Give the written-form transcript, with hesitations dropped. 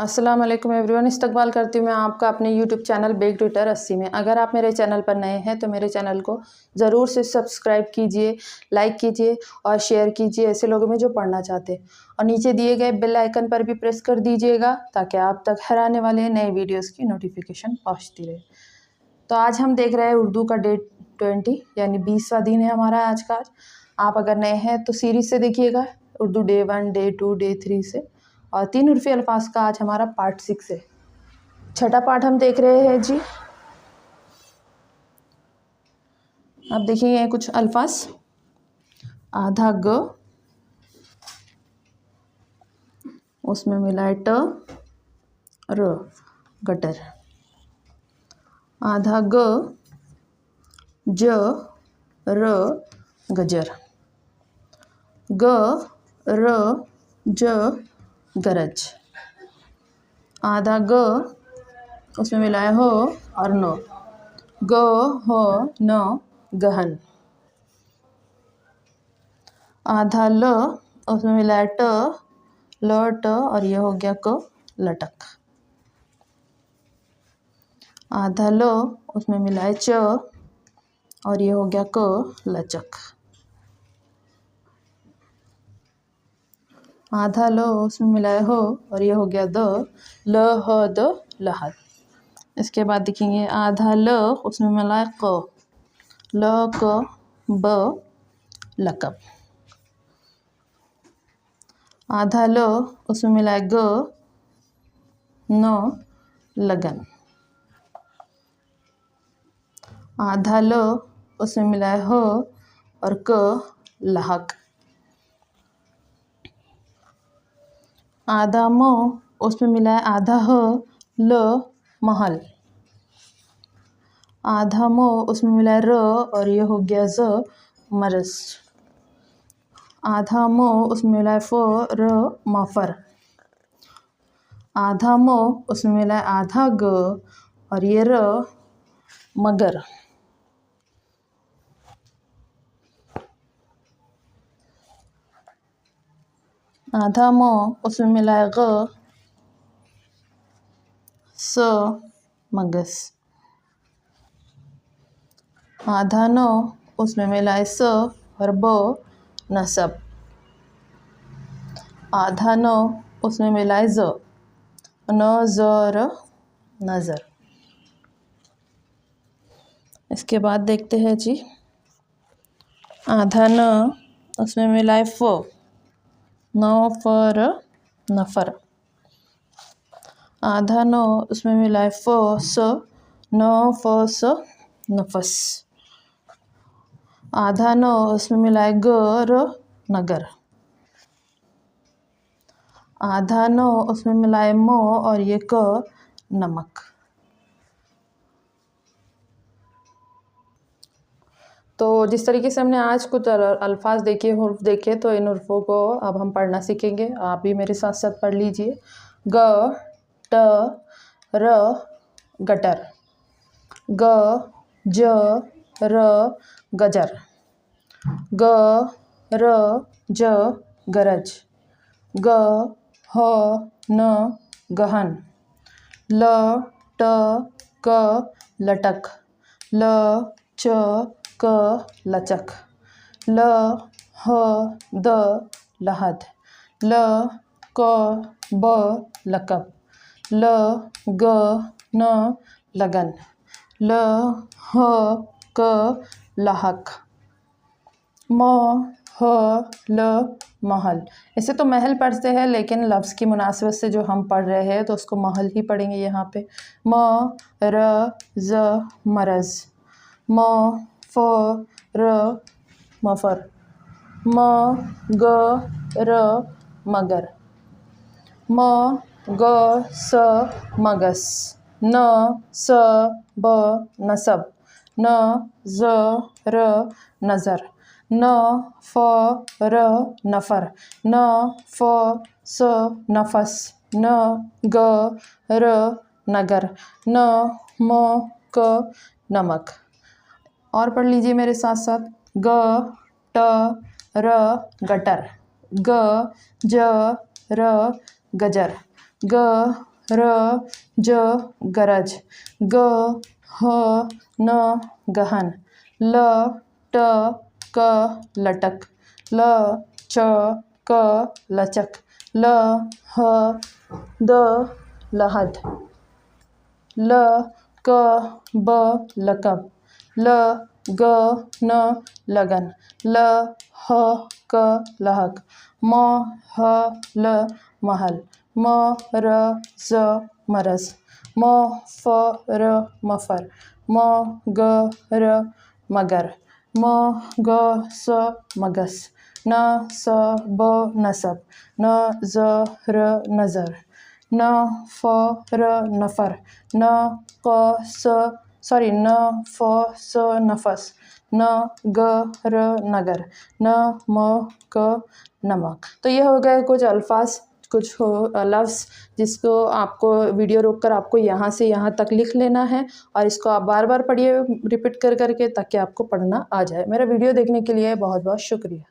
अस्सलाम वालेकुम एवरीवन। इस्तकबाल करती हूँ मैं आपका अपने यूट्यूब चैनल बेक ट्यूटर 80 में। अगर आप मेरे चैनल पर नए हैं तो मेरे चैनल को ज़रूर से सब्सक्राइब कीजिए, लाइक कीजिए और शेयर कीजिए ऐसे लोगों में जो पढ़ना चाहते हैं। और नीचे दिए गए बेल आइकन पर भी प्रेस कर दीजिएगा ताकि आप तक हर आने वाले नए वीडियोज़ की नोटिफिकेशन पहुँचती रहे। तो आज हम देख रहे हैं उर्दू का डे 20 यानी 20वां दिन है हमारा आज का। आप अगर नए हैं तो सीरीज़ से देखिएगा, उर्दू डे 1, डे 2, डे 3 से। और 3 उर्फ़ी अल्फाज का आज हमारा पार्ट 6 है। छठा पार्ट हम देख रहे हैं जी। आप देखिए कुछ अल्फाज। आधा ग, उसमें मिला है ट र, गटर। आधा ग, ज र, गजर। ग र ज, गरज। आधा ग, उसमें मिला है हो और नो। ग हो न, गहन। आधा ल, उसमें मिला है ट, ल ट और ये हो गया क, लटक। आधा ल, उसमें मिला है च और ये हो गया क, लचक। आधा लो, उसमें मिला है हो और ये हो गया द, ल ह द, लहद। इसके बाद देखेंगे आधा ल, उसमें मिला है क, ल क ब, लकब। आधा ल, उसमें मिला है ग, न, लगन। आधा ल, उसमें मिला है ह और क, लहक। आधा म, उसमें मिला है आधा ह, ल, महल। आधा म, उसमें मिला है र और ये हो गया ज, मरस। आधा म, उसमें मिला है फ, र, मफर। आधा म, उसमें मिला है आधा ग और ये र, मगर। आधा म, उसमें मिला है ग, स, मगस। आधा न, उसमें मिला है स और ब, नसब। आधा न, उसमें मिला है ज, न, ज, र, नज़र। इसके बाद देखते हैं जी। आधा न, उसमें मिला है फ, न, फ, र, नफर। आधा न, उसमें मिला है फ, स, न, फ, स, नफस। आधा न, उसमें मिला है ग, र, नगर। आधा न, उसमें मिला है म और ये क, नमक। तो जिस तरीके से हमने आज कुछ अल्फाज देखे, हुर्फ देखे, तो इन हुर्फों को अब हम पढ़ना सीखेंगे। आप भी मेरे साथ साथ पढ़ लीजिए। ग, ट, र, गटर। ग, ज, र, गजर। ग, र, ज, गरज। ग, ह, न, गहन। ल, ट, क, लटक। ल, च, क, लचक। ल, ह, द, लहद। ल, क, ब, लकब। ल, ग, न, लगन। ल, ह, क, लहक। म, ह, ल, महल। इसे तो महल पढ़ते हैं लेकिन लफ्ज़ की मुनासिबत से जो हम पढ़ रहे हैं तो उसको महल ही पढ़ेंगे यहाँ पे। म, र, ज़, मरज़। म, फ, र, मफर। म, ग, र, मगर। म, ग, स, मगस। न, स, ब, नसब। न, ज, र, नज़र। न, फ, र, नफ़र। न, फ, स, नफस। न, ग, र, नगर। न, म, क, नमक। और पढ़ लीजिए मेरे साथ साथ। ग, ट, र, गटर। ग, ज, र, गजर। ग, र ज गरज, ग ह न गहन, ल ट क लटक, ल च क लचक, ल ह द लहद, ल क ब लकब, ल ग न लगन, ल ह क लहक, म ह ल महल, म र ज मरज, म फ र मफर, म ग र मगर, म ग स मगस, न स ब नसब, न ज र नज़र, न फ र नफर, न फ स नफस, न ग र नगर, न म क नमक। तो ये हो गए कुछ अल्फाज, कुछ लफ्ज़ जिसको आपको वीडियो रोककर आपको यहाँ से यहाँ तक लिख लेना है और इसको आप बार बार पढ़िए रिपीट कर करके, ताकि आपको पढ़ना आ जाए। मेरा वीडियो देखने के लिए बहुत बहुत शुक्रिया।